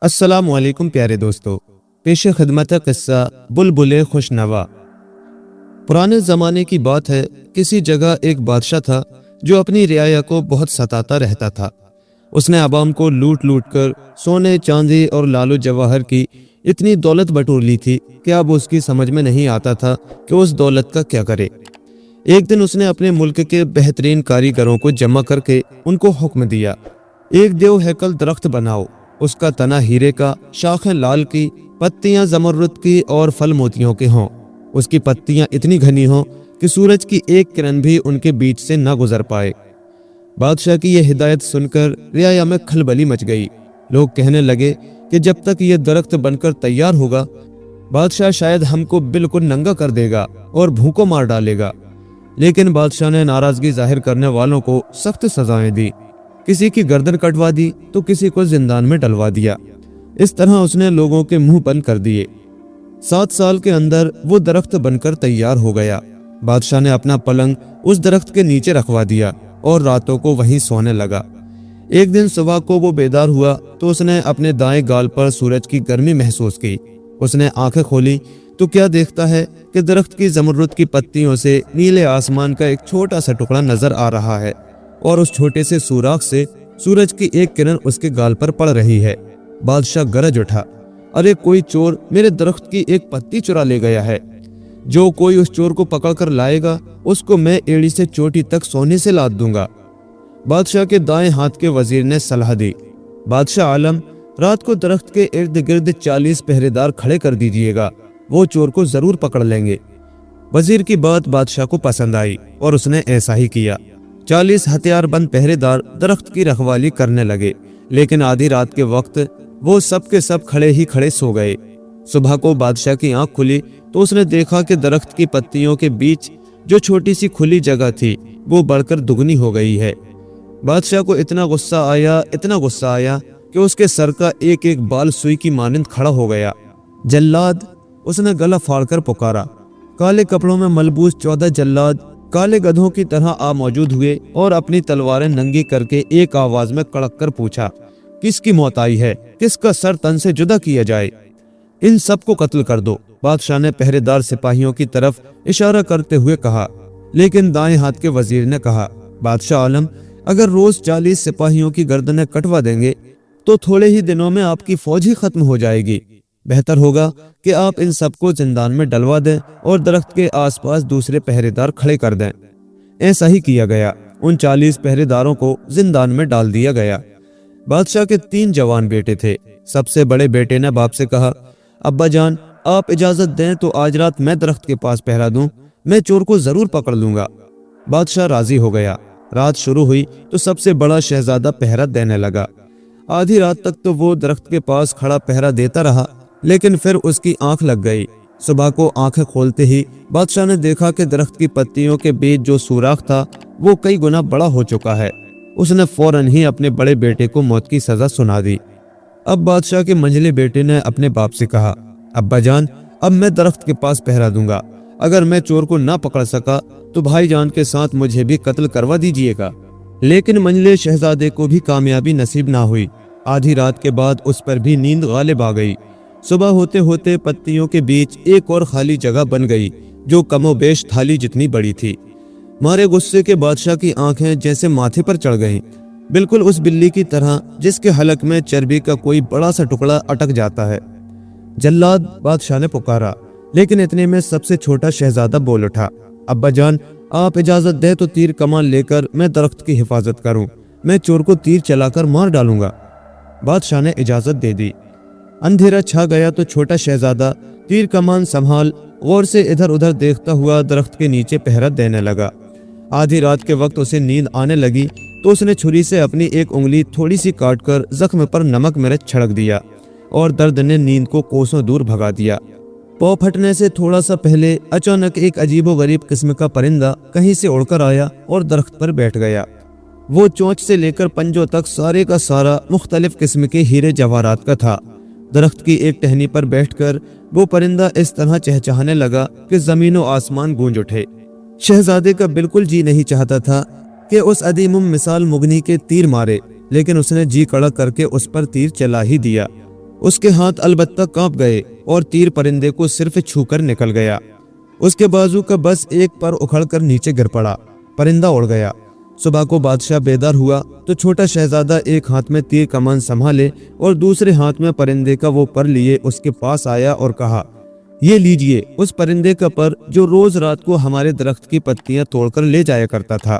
अस्सलाम वालेकुम प्यारे दोस्तों। पेश खिदमत किस्सा बुलबुले खुशनवा। पुराने ज़माने की बात है। किसी जगह एक बादशाह था जो अपनी रियाया को बहुत सताता रहता था। उसने अवाम को लूट लूट कर सोने चांदी और लालू जवाहर की इतनी दौलत बटोर ली थी कि अब उसकी समझ में नहीं आता था कि उस दौलत का क्या करे। एक दिन उसने अपने मुल्क के बेहतरीन कारीगरों को जमा करके उनको हुक्म दिया, एक देव हैकल दरख्त बनाओ, उसका तना हीरे का, शाखें लाल की, पत्तियां जमरुद की और फल मोतियों के हों। उसकी पत्तियां इतनी घनी हों कि सूरज की एक किरण भी उनके बीच से न गुजर पाए। बादशाह की यह हिदायत सुनकर रियाया में खलबली मच गई। लोग कहने लगे कि जब तक यह दरख्त बनकर तैयार होगा, बादशाह शायद हमको बिल्कुल नंगा कर देगा और भूखों मार डालेगा। लेकिन बादशाह ने नाराजगी जाहिर करने वालों को सख्त सजाएं दी। किसी की गर्दन कटवा दी तो किसी को जिंदान में डलवा दिया। इस तरह उसने लोगों के मुंह बंद कर दिए। 7 साल के अंदर वो दरख्त बनकर तैयार हो गया। बादशाह ने अपना पलंग उस दरख्त के नीचे रखवा दिया और रातों को वहीं सोने लगा। एक दिन सुबह को वो बेदार हुआ तो उसने अपने दाएं गाल पर सूरज की गर्मी महसूस की। उसने आंखें खोली तो क्या देखता है कि दरख्त की जमरुद की पत्तियों से नीले आसमान का एक छोटा सा टुकड़ा नजर आ रहा है और उस छोटे से सुराख से सूरज की एक किरण उसके गाल पर पड़ रही है। बादशाह गरज उठा, अरे कोई चोर मेरे दरख्त की एक पत्ती चुरा ले गया है। जो कोई उस चोर को पकड़ कर लाएगा उसको मैं एड़ी से चोटी तक सोने से लाद दूंगा। बादशाह के दाएं हाथ के वजीर ने सलाह दी, बादशाह आलम, रात को दरख्त के इर्द गिर्द 40 पहरेदार खड़े कर दीजिएगा, वो चोर को जरूर पकड़ लेंगे। वजीर की बात बादशाह को पसंद आई और उसने ऐसा ही किया। 40 हथियारबंद पहरेदार दरख्त की रखवाली करने लगे, लेकिन आधी रात के वक्त वो सब के सब खड़े ही खड़े सो गए। सुबह को बादशाह की आंख खुली तो उसने देखा कि दरख्त की पत्तियों के बीच जो छोटी सी खुली जगह थी वो बढ़कर दुगनी हो गई है। बादशाह को इतना गुस्सा आया कि उसके सर का एक एक बाल सुई की मानिंद खड़ा हो गया। जल्लाद, उसने गला फाड़कर पुकारा। काले कपड़ों में मलबूस 14 जल्लाद काले गधों की तरह आ मौजूद हुए और अपनी तलवारें नंगी करके एक आवाज में कड़क कर पूछा, किसकी मौत आई है, किसका सर तन से जुदा किया जाए, इन सबको कत्ल कर दो। बादशाह ने पहरेदार सिपाहियों की तरफ इशारा करते हुए कहा, लेकिन दाएं हाथ के वजीर ने कहा, बादशाह आलम, अगर रोज 40 सिपाहियों की गर्दनें कटवा देंगे तो थोड़े ही दिनों में आपकी फौज ही खत्म हो जाएगी। बेहतर होगा कि आप इन सबको जिंदान में डलवा दें और दरख्त के आसपास दूसरे पहरेदार खड़े कर दें। ऐसा ही किया गया। उन 40 पहरेदारों को जिंदान में डाल दिया गया। बादशाह के 3 जवान बेटे थे। सबसे बड़े बेटे ने बाप से कहा, अब्बा जान, आप इजाजत दें तो आज रात मैं दरख्त के पास पहरा दूं, मैं चोर को जरूर पकड़ लूंगा। बादशाह राजी हो गया। रात शुरू हुई तो सबसे बड़ा शहजादा पहरा देने लगा। आधी रात तक तो वो दरख्त के पास खड़ा पहरा देता रहा, लेकिन फिर उसकी आंख लग गई। सुबह को आंखें खोलते ही बादशाह ने देखा कि दरख्त की पत्तियों के बीच जो सुराख था वो कई गुना बड़ा हो चुका है। उसने फौरन ही अपने बड़े बेटे को मौत की सजा सुना दी। अब बादशाह के मंझले बेटे ने अपने बाप से कहा, अब्बा जान, अब मैं दरख्त के पास पहरा दूंगा। अगर मैं चोर को ना पकड़ सका तो भाईजान के साथ मुझे भी कत्ल करवा दीजिएगा। लेकिन मंझले शहजादे को भी कामयाबी नसीब ना हुई। आधी रात के बाद उस पर भी नींद गालिब आ गई। सुबह होते होते पत्तियों के बीच एक और खाली जगह बन गई जो कमोबेश थाली जितनी बड़ी थी। मारे गुस्से के बादशाह की आंखें जैसे माथे पर चढ़ गईं, बिल्कुल उस बिल्ली की तरह जिसके हलक में चर्बी का कोई बड़ा सा टुकड़ा अटक जाता है। जल्लाद, बादशाह ने पुकारा, लेकिन इतने में सबसे छोटा शहजादा बोल उठा, अब्बा जान, आप इजाजत दे तो तीर कमान लेकर मैं दरख्त की हिफाजत करूं, मैं चोर को तीर चलाकर मार डालूंगा। बादशाह ने इजाजत दे दी। अंधेरा छा गया तो छोटा शहजादा तीर कमान संभाल गौर से इधर उधर देखता हुआ दरख्त के नीचे पहरा देने लगा। आधी रात के वक्त उसे नींद आने लगी तो उसने छुरी से अपनी एक उंगली थोड़ी सी काटकर जख्म पर नमक मिर्च छिड़क दिया और दर्द ने नींद को कोसों दूर भगा दिया। पाँव फटने से थोड़ा सा पहले अचानक एक अजीबोगरीब किस्म का परिंदा कहीं से उड़कर आया और दरख्त पर बैठ गया। वो चोंच से लेकर पंजों तक सारे का सारा मुख्तलिफ किस्म के हीरे जवाहरात का था। दरख्त की एक टहनी पर बैठकर वो परिंदा इस तरह चहचहाने लगा कि जमीन व आसमान गूंज उठे। शहजादे का बिल्कुल जी नहीं चाहता था कि उस अदीम मिसाल मुगनी के तीर मारे, लेकिन उसने जी कड़ा करके उस पर तीर चला ही दिया। اس کے ہاتھ البتہ کانپ گئے اور تیر پرندے کو صرف چھو کر نکل گیا۔ اس کے بازو کا بس ایک پر اکھڑ کر نیچے گر پڑا، پرندہ اڑ گیا۔ صبح کو بادشاہ بیدار ہوا تو چھوٹا شہزادہ ایک ہاتھ میں تیر کمان سنبھالے اور دوسرے ہاتھ میں پرندے کا وہ پر لیے اس کے پاس آیا اور کہا، یہ لیجئے اس پرندے کا پر جو روز رات کو ہمارے درخت کی پتیاں توڑ کر لے جایا کرتا تھا۔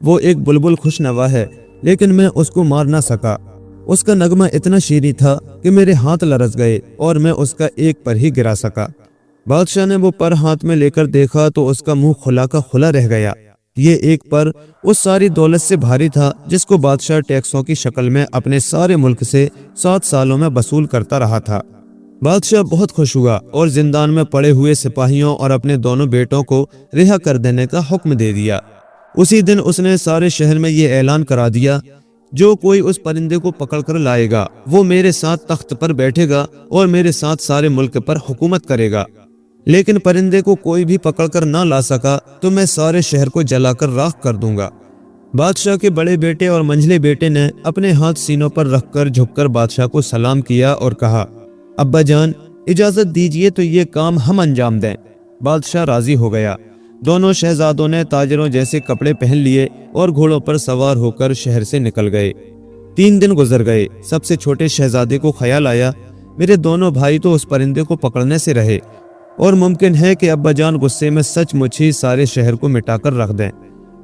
وہ ایک بلبل خوش نوا ہے، لیکن میں اس کو مار نہ سکا۔ اس کا نغمہ اتنا شیریں تھا کہ میرے ہاتھ لرز گئے اور میں اس کا ایک پر ہی گرا سکا۔ بادشاہ نے وہ پر ہاتھ میں لے کر دیکھا تو اس کا منہ کھلا کا کھلا رہ گیا۔ یہ ایک پر اس ساری دولت سے بھاری تھا جس کو بادشاہ ٹیکسوں کی شکل میں اپنے سارے ملک سے 7 سالوں میں وصول کرتا رہا تھا۔ بادشاہ بہت خوش ہوا اور زندان میں پڑے ہوئے سپاہیوں اور اپنے دونوں بیٹوں کو رہا کر دینے کا حکم دے دیا۔ اسی دن اس نے سارے شہر میں یہ اعلان کرا دیا، جو کوئی اس پرندے کو پکڑ کر لائے گا وہ میرے ساتھ تخت پر بیٹھے گا اور میرے ساتھ سارے ملک پر حکومت کرے گا، لیکن پرندے کو کوئی بھی پکڑ کر نہ لا سکا تو میں سارے شہر کو جلا کر راکھ کر دوں گا۔ بادشاہ کے بڑے بیٹے اور منجلے بیٹے نے اپنے ہاتھ سینوں پر رکھ کر جھک کر بادشاہ کو سلام کیا اور کہا، ابا جان اجازت دیجئے تو یہ کام ہم انجام دیں۔ بادشاہ راضی ہو گیا۔ دونوں شہزادوں نے تاجروں جیسے کپڑے پہن لیے اور گھوڑوں پر سوار ہو کر شہر سے نکل گئے۔ 3 دن گزر گئے۔ سب سے چھوٹے شہزادے کو خیال آیا، میرے دونوں بھائی تو اس پرندے کو پکڑنے سے رہے اور ممکن ہے کہ ابا جان غصے میں سچ مچ ہی سارے شہر کو مٹا کر رکھ دیں،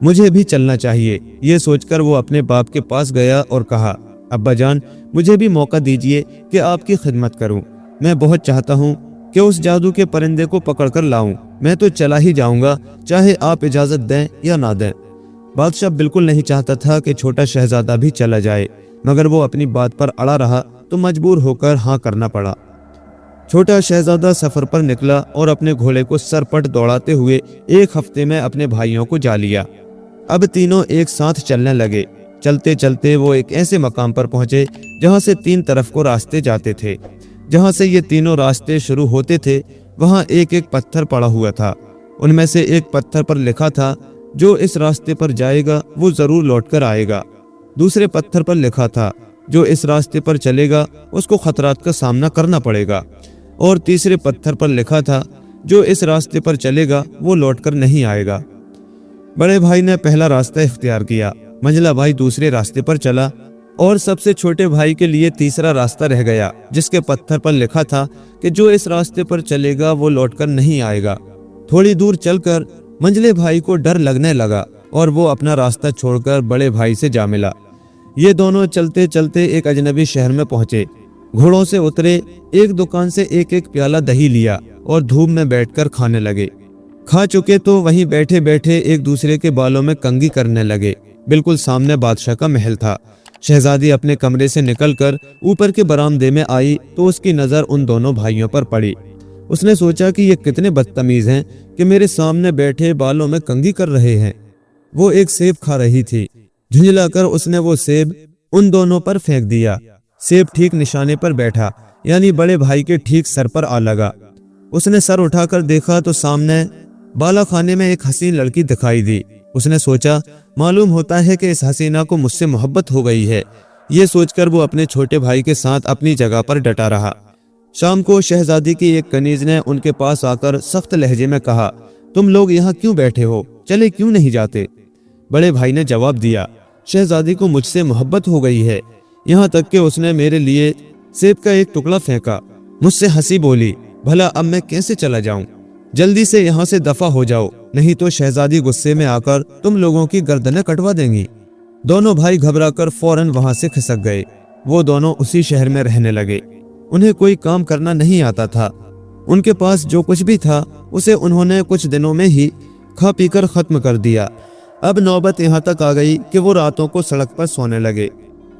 مجھے بھی چلنا چاہیے۔ یہ سوچ کر وہ اپنے باپ کے پاس گیا اور کہا، ابا جان مجھے بھی موقع دیجئے کہ آپ کی خدمت کروں۔ میں بہت چاہتا ہوں کہ اس جادو کے پرندے کو پکڑ کر لاؤں۔ میں تو چلا ہی جاؤں گا، چاہے آپ اجازت دیں یا نہ دیں۔ بادشاہ بالکل نہیں چاہتا تھا کہ چھوٹا شہزادہ بھی چلا جائے، مگر وہ اپنی بات پر اڑا رہا تو مجبور ہو کر ہاں کرنا پڑا۔ چھوٹا شہزادہ سفر پر نکلا اور اپنے گھوڑے کو سر پٹ دوڑاتے ہوئے 1 ہفتے میں اپنے بھائیوں کو جا لیا۔ اب تینوں ایک ساتھ چلنے لگے۔ چلتے چلتے وہ ایک ایسے مقام پر پہنچے جہاں سے 3 طرف کو راستے جاتے تھے۔ جہاں سے یہ تینوں راستے شروع ہوتے تھے وہاں ایک ایک پتھر پڑا ہوا تھا۔ ان میں سے ایک پتھر پر لکھا تھا، جو اس راستے پر جائے گا وہ ضرور لوٹ کر آئے گا۔ دوسرے پتھر پر لکھا تھا، جو اس راستے پر چلے گا اس کو خطرات کا سامنا کرنا پڑے گا۔ اور تیسرے پتھر پر لکھا تھا، جو اس راستے پر چلے گا وہ لوٹ کر نہیں آئے گا۔ بڑے بھائی نے پہلا راستہ اختیار کیا، منجلا بھائی دوسرے راستے پر چلا اور سب سے چھوٹے بھائی کے لیے تیسرا راستہ رہ گیا، جس کے پتھر پر لکھا تھا کہ جو اس راستے پر چلے گا وہ لوٹ کر نہیں آئے گا۔ تھوڑی دور چل کر منجلے بھائی کو ڈر لگنے لگا اور وہ اپنا راستہ چھوڑ کر بڑے بھائی سے جا ملا۔ یہ دونوں چلتے چلتے ایک اجنبی شہر میں پہنچے۔ گھوڑوں سے اترے، ایک دکان سے ایک ایک پیالہ دہی لیا اور دھوپ میں بیٹھ کر کھانے لگے۔ کھا چکے تو وہیں بیٹھے بیٹھے ایک دوسرے کے بالوں میں کنگھی کرنے لگے۔ بالکل سامنے بادشاہ کا محل تھا۔ شہزادی اپنے کمرے سے نکل کر اوپر کے برآمدے میں آئی تو اس کی نظر ان دونوں بھائیوں پر پڑی۔ اس نے سوچا کہ یہ کتنے بدتمیز ہیں کہ میرے سامنے بیٹھے بالوں میں کنگھی کر رہے ہیں۔ وہ ایک سیب کھا رہی تھی۔ جھنجلا کر اس نے وہ سیب ان دونوں پر پھینک دیا۔ سیب ٹھیک نشانے پر بیٹھا، یعنی بڑے بھائی کے ٹھیک سر پر آ لگا۔ اس نے سر اٹھا کر دیکھا تو سامنے بالا خانے میں ایک حسین لڑکی دکھائی دی۔ اس نے سوچا، معلوم ہوتا ہے کہ اس حسینہ کو مجھ سے محبت ہو گئی ہے۔ یہ سوچ کر وہ اپنے چھوٹے بھائی کے ساتھ اپنی جگہ پر ڈٹا رہا۔ شام کو شہزادی کی ایک کنیز نے ان کے پاس آ کر سخت لہجے میں کہا، تم لوگ یہاں کیوں بیٹھے ہو؟ چلے کیوں نہیں جاتے؟ بڑے بھائی نے جواب دیا، شہزادی کو مجھ سے محبت ہو گئی ہے، یہاں تک کہ اس نے میرے لیے سیب کا ایک ٹکڑا پھینکا۔ مجھ سے ہنسی بولی، بھلا اب میں کیسے چلا جاؤں؟ جلدی سے یہاں سے دفع ہو جاؤ، نہیں تو شہزادی غصے میں آ کر تم لوگوں کی گردنیں کٹوا دیں گی۔ دونوں بھائی گھبرا کر فوراً وہاں سے کھسک گئے۔ وہ دونوں اسی شہر میں رہنے لگے۔ انہیں کوئی کام کرنا نہیں آتا تھا۔ ان کے پاس جو کچھ بھی تھا اسے انہوں نے کچھ دنوں میں ہی کھا پی کر ختم کر دیا۔ اب نوبت یہاں تک آ گئی کہ وہ راتوں کو سڑک پر سونے لگے۔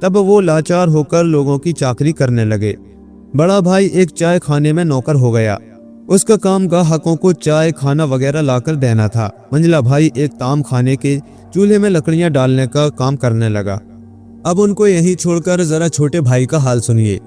تب وہ لاچار ہو کر لوگوں کی چاکری کرنے لگے۔ بڑا بھائی ایک چائے کھانے میں نوکر ہو گیا۔ اس کا کام گاہکوں کو چائے کھانا وغیرہ لا کر دینا تھا۔ منجلا بھائی ایک طعام کھانے کے چولہے میں لکڑیاں ڈالنے کا کام کرنے لگا۔ اب ان کو یہی چھوڑ کر ذرا چھوٹے بھائی کا حال سنیے۔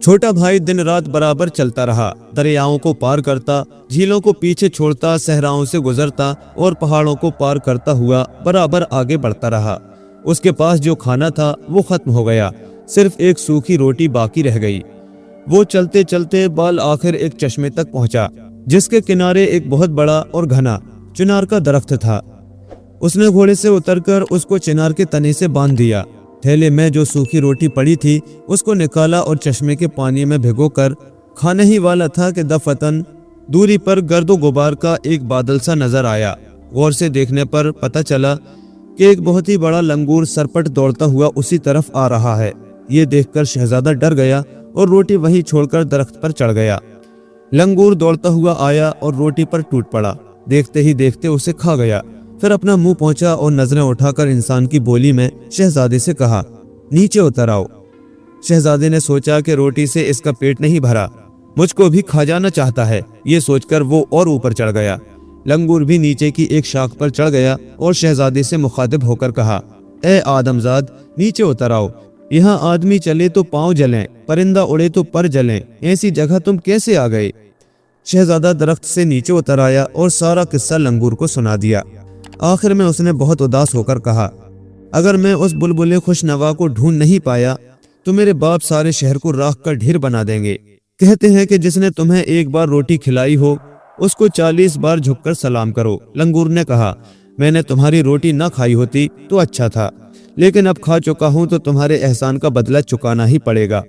چھوٹا بھائی دن رات برابر چلتا رہا، دریاؤں کو پار کرتا، جھیلوں کو پیچھے چھوڑتا، صحراؤں سے گزرتا اور پہاڑوں کو پار کرتا ہوا برابر آگے بڑھتا رہا۔ اس کے پاس جو کھانا تھا وہ ختم ہو گیا، صرف ایک سوکھی روٹی باقی رہ گئی۔ वो चलते चलते बाल आखिर एक चश्मे तक पहुंचा, जिसके किनारे एक बहुत बड़ा और घना चिनार का दरख्त था। उसने घोड़े से उतरकर उसको चिनार के तने से बांध दिया। थैले में जो सूखी रोटी पड़ी थी उसको निकाला और चश्मे के पानी में भिगोकर खाने ही वाला था कि दफतन दूरी पर गर्दो गुबार का एक बादल सा नजर आया। गौर से देखने पर पता चला कि एक बहुत ही बड़ा लंगूर सरपट दौड़ता हुआ उसी तरफ आ रहा है। ये देखकर शहजादा डर गया और रोटी वहीं छोड़कर दरख्त पर चढ़ गया। लंगूर दौड़ता हुआ आया और रोटी पर टूट पड़ा। देखते ही देखते उसे खा गया। फिर अपना मुंह पहुंचा और नजरें उठाकर इंसान की बोली में शहजादे से कहा, नीचे उतर आओ। शहजादे ने सोचा कि रोटी से इसका पेट नहीं भरा, मुझको भी खा जाना चाहता है। ये सोचकर वो और ऊपर चढ़ गया। लंगूर भी नीचे की एक शाख पर चढ़ गया और शहजादे से मुखातिब होकर कहा, ए आदमजाद, नीचे उतर आओ। यहाँ आदमी चले तो पांव जलें, परिंदा उड़े तो पर जलें, ऐसी जगह तुम कैसे आ गए? शहजादा दरख्त से नीचे उतर आया और सारा किस्सा लंगूर को सुना दिया। आखिर में उसने बहुत उदास होकर कहा, अगर मैं उस बुलबुले खुशनवा को ढूंढ नहीं पाया तो मेरे बाप सारे शहर को राख का ढेर बना देंगे। कहते हैं कि जिसने तुम्हें एक बार रोटी खिलाई हो उसको 40 बार झुककर सलाम करो। लंगूर ने कहा, मैंने तुम्हारी रोटी ना खाई होती तो अच्छा था, लेकिन अब खा चुका हूं तो तुम्हारे एहसान का बदला चुकाना ही पड़ेगा।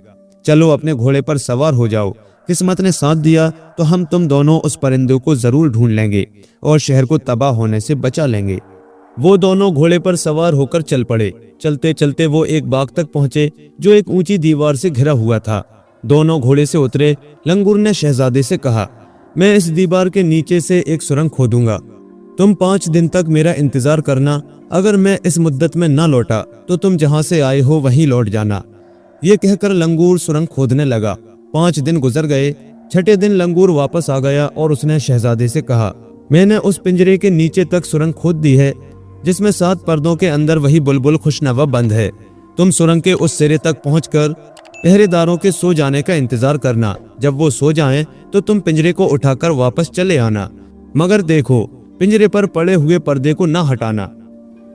चलो अपने घोड़े पर सवार हो जाओ। किस्मत ने साथ दिया तो हम तुम दोनों उस परिंदे को जरूर ढूंढ लेंगे और शहर को तबाह होने से बचा लेंगे। वो दोनों घोड़े पर सवार होकर चल पड़े। चलते चलते वो एक बाग तक पहुंचे जो एक ऊंची दीवार से घिरा हुआ था। दोनों घोड़े से उतरे। लंगूर ने शहजादे से कहा, मैं इस दीवार के नीचे से एक सुरंग खोदूंगा, तुम 5 दिन तक मेरा इंतजार करना। अगर मैं इस मुद्दत में ना लौटा तो तुम जहां से आए हो वहीं लौट जाना। ये कहकर लंगूर सुरंग खोदने लगा। 5 दिन गुजर गए। छठे दिन लंगूर वापस आ गया और उसने शहजादे से कहा, मैंने उस पिंजरे के नीचे तक सुरंग खोद दी है जिसमें 7 पर्दों के अंदर वही बुलबुल खुशनवा बंद है। तुम सुरंग के उस सिरे तक पहुंचकर पहरेदारों के सो जाने का इंतजार करना। जब वो सो जाएं तो तुम पिंजरे को उठाकर वापस चले आना, मगर देखो पिंजरे पर पड़े हुए पर्दे को ना हटाना।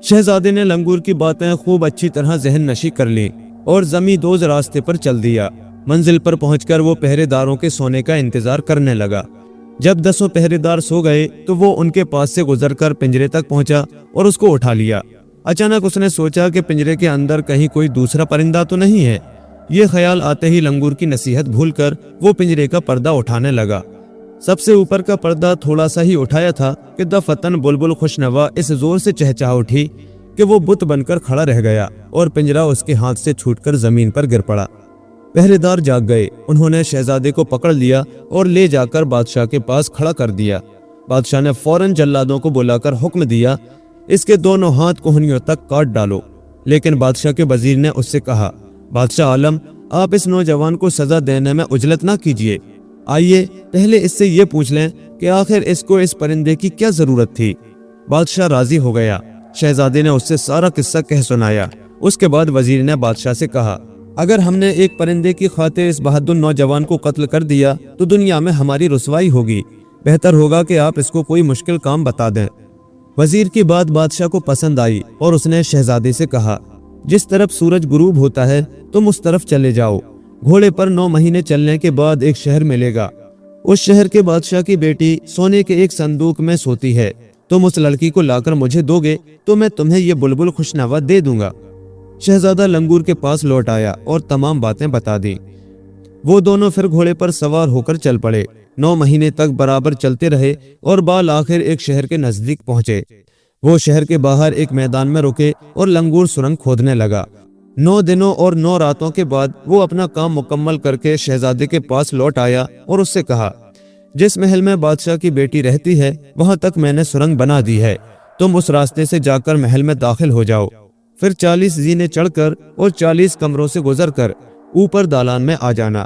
शहजादे ने लंगूर की बातें खूब अच्छी तरह जहन नशी कर ली और जमींदोज रास्ते पर चल दिया। मंजिल पर पहुंचकर वो पहरेदारों के सोने का इंतजार करने लगा। जब 10 पहरेदार सो गए तो वो उनके पास से गुजरकर पिंजरे तक पहुंचा और उसको उठा लिया। अचानक उसने सोचा कि पिंजरे के अंदर कहीं कोई दूसरा परिंदा तो नहीं है। ये ख्याल आते ही लंगूर की नसीहत भूलकर वो पिंजरे का पर्दा उठाने लगा। सबसे ऊपर का पर्दा थोड़ा सा ही उठाया था कि दफतन बुलबुल खुशनवा इस जोर से चहचहा उठी कि वो बुत बनकर खड़ा रह गया और पिंजरा उसके हाथ से छूटकर जमीन पर गिर पड़ा। पहरेदार जाग गए। उन्होंने शहजादे को पकड़ लिया और ले जाकर बादशाह के पास खड़ा कर दिया। बादशाह ने फौरन जल्लादों को बुलाकर हुक्म दिया, इसके दोनों हाथ कोहनियों तक काट डालो। लेकिन बादशाह के वजीर ने उससे कहा, बादशाह आलम, आप इस नौजवान को सजा देने में उजलत ना कीजिए। आइए पहले इससे ये पूछ लें कि आखिर इसको इस परिंदे की क्या जरूरत थी। बादशाह राजी हो गया। शहजादे ने उससे सारा किस्सा कह सुनाया। उसके बाद वजीर ने बादशाह से कहा, अगर हमने एक परिंदे की खातिर इस बहादुर नौजवान को कत्ल कर दिया तो दुनिया में हमारी रुसवाई होगी। बेहतर होगा कि आप इसको कोई मुश्किल काम बता दें। वजीर की बात बादशाह को पसंद आई और उसने शहजादे से कहा, जिस तरफ सूरज गुरूब होता है तुम उस तरफ चले जाओ। घोड़े पर 9 महीने चलने के बाद एक शहर मिलेगा। उस शहर के बादशाह की बेटी सोने के एक संदूक में सोती है। तुम उस लड़की को लाकर मुझे दोगे तो मैं तुम्हें ये बुलबुल खुशनवा दे दूंगा। शहजादा लंगूर के पास लौट आया और तमाम बातें बता दी। वो दोनों फिर घोड़े पर सवार होकर चल पड़े। 9 महीने तक बराबर चलते रहे और बाल आखिर एक शहर के नजदीक पहुंचे। वो शहर के बाहर एक मैदान में रुके और लंगूर सुरंग खोदने लगा। 9 दिनों और 9 रातों के बाद वो अपना काम मुकम्मल करके शहजादे के पास लौट आया और उससे कहा, जिस महल में बादशाह की बेटी रहती है वहां तक मैंने सुरंग बना दी है। तुम उस रास्ते से जाकर महल में दाखिल हो जाओ। फिर 40 जीने चढ़कर और 40 कमरों से गुजरकर ऊपर दालान में आ जाना।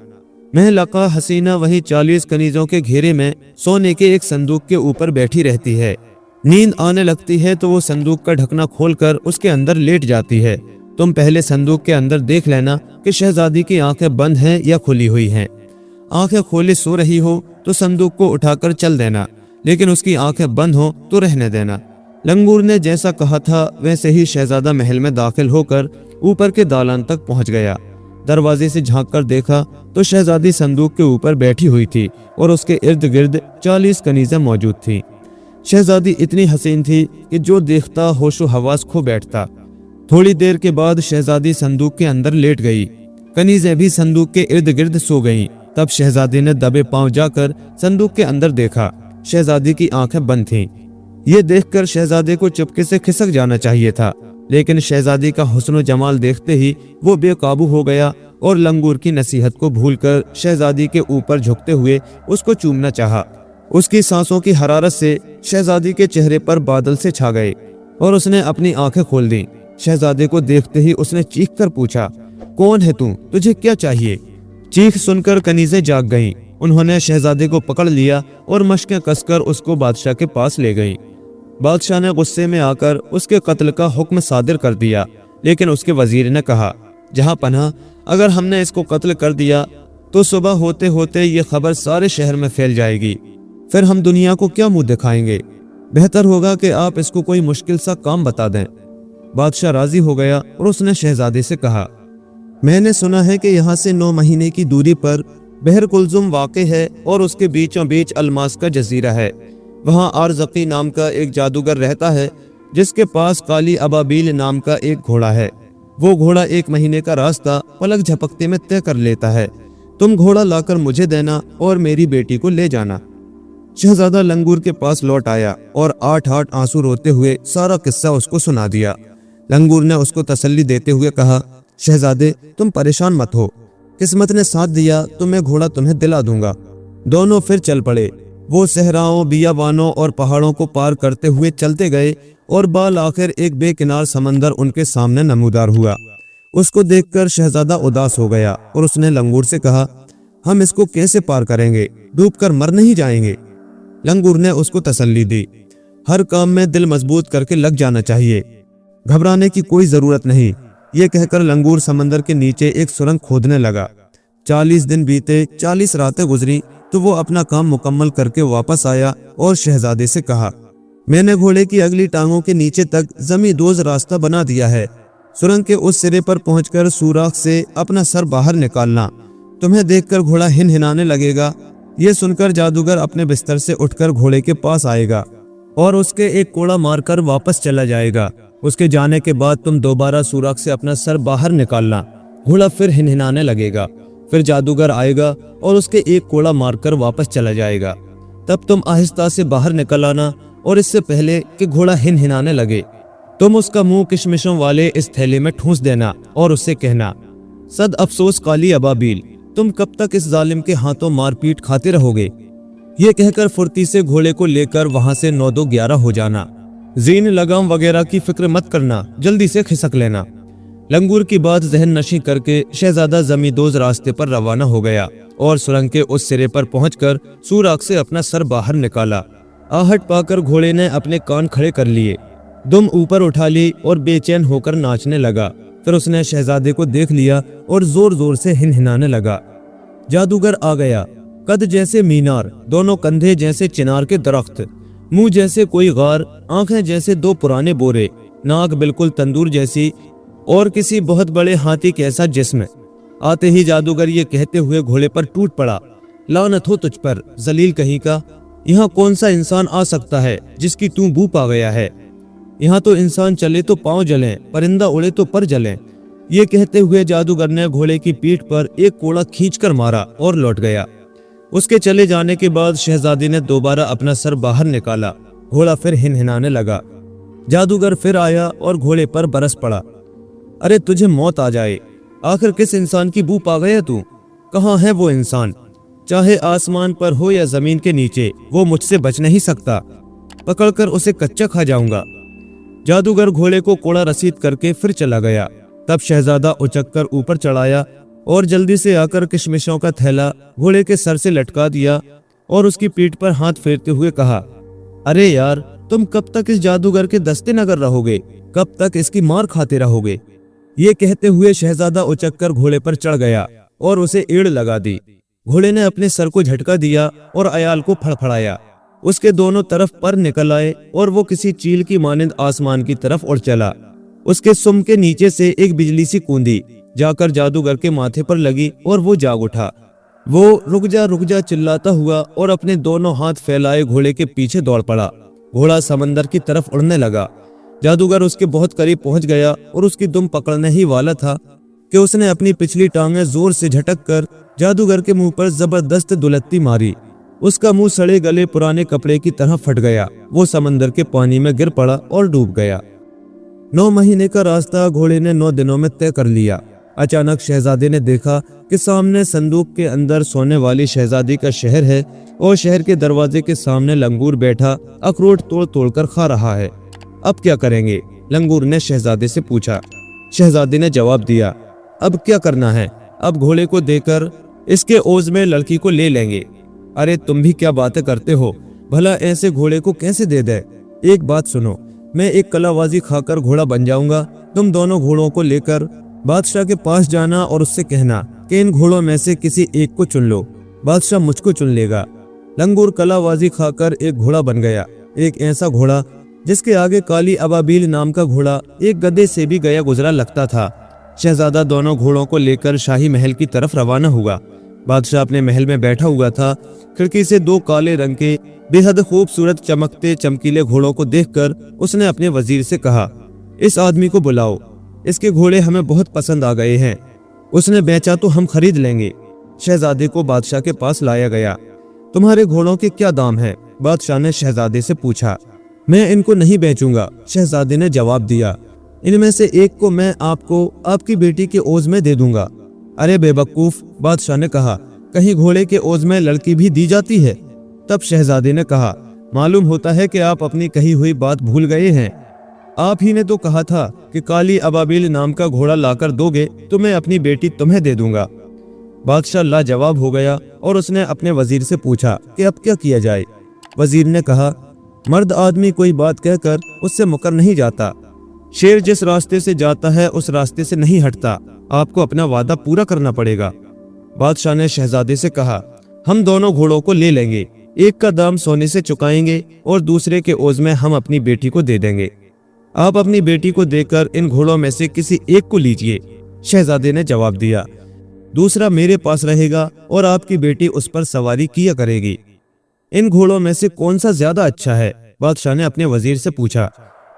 महलका हसीना वही 40 कनीजों के घेरे में सोने के एक संदूक के ऊपर बैठी रहती है। नींद आने लगती है तो वो संदूक का ढकना खोलकर उसके अंदर लेट जाती है। तुम पहले संदूक के अंदर देख लेना कि शहजादी की आंखें बंद हैं या खुली हुई हैं। आंखें खोले सो रही हो तो संदूक को उठाकर चल देना, लेकिन उसकी आंखें बंद हो तो रहने देना। लंगूर ने जैसा कहा था वैसे ही शहजादा महल में दाखिल होकर ऊपर के दालान तक पहुंच गया। दरवाजे से झांक कर देखा तो शहजादी संदूक के ऊपर बैठी हुई थी और उसके इर्द गिर्द 40 कनीज़ें मौजूद थीं। शहजादी इतनी हसीन थी कि जो देखता होशो हवास खो बैठता। थोड़ी देर के बाद शहजादी संदूक के अंदर लेट गई। कनीज़ें भी संदूक के इर्द गिर्द सो गईं। तब शहजादी ने दबे पांव जाकर संदूक के अंदर देखा। शहजादी की आंखें बंद थीं। ये देखकर शहजादे को चुपके से खिसक जाना चाहिए था, लेकिन शहजादी का हुस्न जमाल देखते ही वो बेकाबू हो गया और लंगूर की नसीहत को भूलकर शहजादी के ऊपर झुकते हुए उसको चूमना चाहा। उसकी सांसों की हरारत से शहजादी के चेहरे पर बादल से छा गए और उसने अपनी आंखें खोल दी। शहजादे को देखते ही उसने चीख कर पूछा, कौन है तू, तुझे क्या चाहिए? चीख सुनकर कनीज़ें जाग गईं। उन्होंने शहजादे को पकड़ लिया और मशकें कसकर उसको बादशाह के पास ले गईं। बादशाह ने गुस्से में आकर उसके कत्ल का हुक्म सादिर कर दिया, लेकिन उसके वजीर ने कहा, जहां पनाह, अगर हमने इसको कत्ल कर दिया तो सुबह होते होते ये खबर सारे शहर में फैल जाएगी, फिर हम दुनिया को क्या मुंह दिखाएंगे? बेहतर होगा कि आप इसको कोई मुश्किल सा काम बता दें। बादशाह राजी हो गया और उसने शहजादे से कहा, मैंने सुना है कि यहाँ से 9 महीने की दूरी पर बहर कुलजुम वाक़ है और उसके बीचों बीच अलमास का जजीरा है। वहाँ आरज़की नाम का एक जादूगर रहता है जिसके पास काली अबाबील नाम का एक घोड़ा है। वो घोड़ा 1 महीने का रास्ता पलक झपकते में तय कर लेता है। तुम घोड़ा लाकर मुझे देना और मेरी बेटी को ले जाना। शहजादा लंगूर के पास लौट आया और 8 आंसू रोते हुए सारा किस्सा उसको सुना दिया। लंगूर ने उसको तसल्ली देते हुए कहा, शहजादे, तुम परेशान मत हो, किस्मत ने साथ दिया तो मैं घोड़ा तुम्हें दिला दूंगा। दोनों फिर चल पड़े। वो सहराओं, बियाबानों और पहाड़ों को पार करते हुए चलते गए और बाल आखिर एक बेकिनार समंदर उनके सामने नमूदार हुआ। उसको देखकर शहजादा उदास हो गया और उसने लंगूर से कहा, हम इसको कैसे पार करेंगे? डूबकर मर नहीं जाएंगे? लंगूर ने उसको तसल्ली दी, हर काम में दिल मजबूत करके लग जाना चाहिए, घबराने की कोई जरूरत नहीं। ये कहकर लंगूर समंदर के नीचे एक सुरंग खोदने लगा। 40 दिन बीते, 40 रातें गुजरी तो वो अपना काम मुकम्मल करके वापस आया और शहजादे से कहा, मैंने घोड़े की अगली टांगों के नीचे तक जमींदोज रास्ता बना दिया है। सुरंग के उस सिरे पर पहुंचकर सुराख से अपना सर बाहर निकालना। तुम्हें देखकर घोड़ा हिनहिनाने लगेगा। ये सुनकर जादूगर अपने बिस्तर से उठकर घोड़े के पास आएगा और उसके एक कोड़ा मारकर वापस चला जाएगा। उसके जाने के बाद तुम दोबारा सुराख से अपना सर बाहर निकालना। घोड़ा फिर हिनहिनाने लगेगा। फिर जादूगर आएगा और उसके एक कोड़ा मारकर वापस चला जाएगा। तब तुम आहिस्ता से बाहर निकल आना और इससे पहले कि घोड़ा हिनहिनाने लगे तुम उसका मुंह किशमिशों वाले इस थैले में ठूंस देना और उससे कहना, सद अफसोस काली अबाबील, तुम कब तक इस जालिम के हाथों मारपीट खाते रहोगे? ये कहकर फुर्ती से घोड़े को लेकर वहां से 9-2-11 हो जाना। जीन लगाम वगैरह की फिक्र मत करना, जल्दी से खिसक लेना। लंगूर की बात जहन नशी करके शहजादा जमींदोज रास्ते पर रवाना हो गया और सुरंग के उस सिरे पर पहुंचकर सुराख से अपना सर बाहर निकाला। आहट पाकर घोड़े ने अपने कान खड़े कर लिए, दुम ऊपर उठा ली और बेचैन होकर नाचने लगा। फिर उसने शहजादे को देख लिया और जोर जोर से हिनहिनाने लगा। जादूगर आ गया, कद जैसे मीनार, दोनों कंधे जैसे चिनार के दरख्त, मुंह जैसे कोई गार, आंखें जैसे 2 पुराने बोरे, नाक बिल्कुल तंदूर जैसी और किसी बहुत बड़े हाथी कैसा जिस्म। आते ही जादूगर ये कहते हुए घोड़े पर टूट पड़ा, लानत हो तुझ पर, जलील कहीं का। यहाँ कौन सा इंसान आ सकता है जिसकी तू बू पा गया है? यहाँ तो इंसान चले तो पांव जलें, परिंदा उड़े तो पर जलें। ये कहते हुए जादूगर ने घोड़े की पीठ पर एक कोड़ा खींचकर मारा और लौट गया। उसके चले जाने के बाद शहजादी ने दोबारा अपना सर बाहर निकाला। घोड़ा फिर हिनहिनाने लगा। जादूगर फिर आया और घोड़े पर बरस पड़ा। अरे तुझे मौत आ जाए, आखिर किस इंसान की बू पा गया तू? कहाँ है वो इंसान? चाहे आसमान पर हो या जमीन के नीचे, वो मुझसे बच नहीं सकता। पकड़कर उसे कच्चा खा जाऊंगा। जादूगर घोड़े को कोड़ा रसीद करके फिर चला गया। तब शहजादा उचक कर ऊपर चढ़ाया और जल्दी से आकर किशमिशों का थैला घोड़े के सर से लटका दिया और उसकी पीठ पर हाथ फेरते हुए कहा, अरे यार, तुम कब तक इस जादूगर के दस्ते नगर रहोगे? कब तक इसकी मार खाते रहोगे? ये कहते हुए शहजादा उचक कर घोड़े पर चढ़ गया और उसे एड़ लगा दी। घोड़े ने अपने सर को झटका दिया और अयाल को फड़फड़ाया। उसके दोनों तरफ पर निकल आए और वो किसी चील की मानिंद आसमान की तरफ उड़ चला। उसके सुम के नीचे से एक बिजली सी कूदी, जाकर जादूगर के माथे पर लगी और वो जाग उठा। वो रुक जा चिल्लाता हुआ और अपने दोनों हाथ फैलाए घोड़े के पीछे दौड़ पड़ा। घोड़ा समंदर की तरफ उड़ने लगा। जादूगर उसके बहुत करीब पहुंच गया और उसकी दुम पकड़ने ही वाला था कि उसने अपनी पिछली टांगें जोर से झटक कर जादूगर के मुंह पर जबरदस्त दुलत्ती मारी। उसका मुंह सड़े गले पुराने कपड़े की तरह फट गया। वो समंदर के पानी में गिर पड़ा और डूब गया। 9 महीने का रास्ता घोड़े ने 9 दिनों में तय कर लिया। अचानक शहजादे ने देखा कि सामने संदूक के अंदर सोने वाली शहजादी का शहर है और शहर के दरवाजे के सामने लंगूर बैठा अखरोट तोड़ तोड़ कर खा रहा है। अब क्या करेंगे? लंगूर ने शहजादे से पूछा। शहजादी ने जवाब दिया, अब क्या करना है? अब घोड़े को देकर इसके ओज में लड़की को ले लेंगे। अरे तुम भी क्या बातें करते हो? भला ऐसे घोड़े को कैसे दे दे? एक बात सुनो, मैं एक कलाबाजी खाकर घोड़ा बन जाऊंगा। तुम दोनों घोड़ों को लेकर बादशाह के पास जाना और उससे कहना कि इन घोड़ों में से किसी एक को चुन लो। बादशाह मुझको चुन लेगा। लंगूर कलाबाजी खाकर एक घोड़ा बन गया, एक ऐसा घोड़ा जिसके आगे काली अबाबील नाम का घोड़ा एक गधे से भी गया गुजरा लगता था। शहजादा दोनों घोड़ों को लेकर शाही महल की तरफ रवाना हुआ। बादशाह अपने महल में बैठा हुआ था। खिड़की से 2 काले रंग के बेहद खूबसूरत चमकते चमकीले घोड़ों को देखकर उसने अपने वजीर से कहा, इस आदमी को बुलाओ, इसके घोड़े हमें बहुत पसंद आ गए हैं। उसने बेचा तो हम खरीद लेंगे। शहजादे को बादशाह के पास लाया गया। तुम्हारे घोड़ों के क्या दाम है? बादशाह ने शहजादे से पूछा। मैं इनको नहीं बेचूंगा, शहजादे ने जवाब दिया। इनमें से एक को मैं आपको आपकी बेटी के ओज में दे दूंगा। अरे बेवकूफ, बादशाह ने कहा, कहीं घोड़े के ओज में लड़की भी दी जाती है? तब शहजादे ने कहा, मालूम होता है कि आप अपनी कही हुई बात भूल गए हैं। आप ही ने तो कहा था कि काली अबाबील नाम का घोड़ा लाकर दोगे तो मैं अपनी बेटी तुम्हें दे दूंगा। बादशाह लाजवाब हो गया और उसने अपने वजीर से पूछा कि अब क्या किया जाए। वजीर ने कहा, मर्द आदमी कोई बात कहकर उससे मुकर नहीं जाता। शेर जिस रास्ते से जाता है उस रास्ते से नहीं हटता। आपको अपना वादा पूरा करना पड़ेगा। बादशाह ने शहजादे से कहा, हम दोनों घोड़ों को ले लेंगे। एक का दाम सोने से चुकाएंगे और दूसरे के ओज में हम अपनी बेटी को दे देंगे। आप अपनी बेटी को देकर इन घोड़ों में से किसी एक को लीजिए। शहजादे ने जवाब दिया, दूसरा मेरे पास रहेगा और आपकी बेटी उस पर सवारी किया करेगी। इन घोड़ों में से कौन सा ज्यादा अच्छा है? बादशाह ने अपने वजीर से पूछा।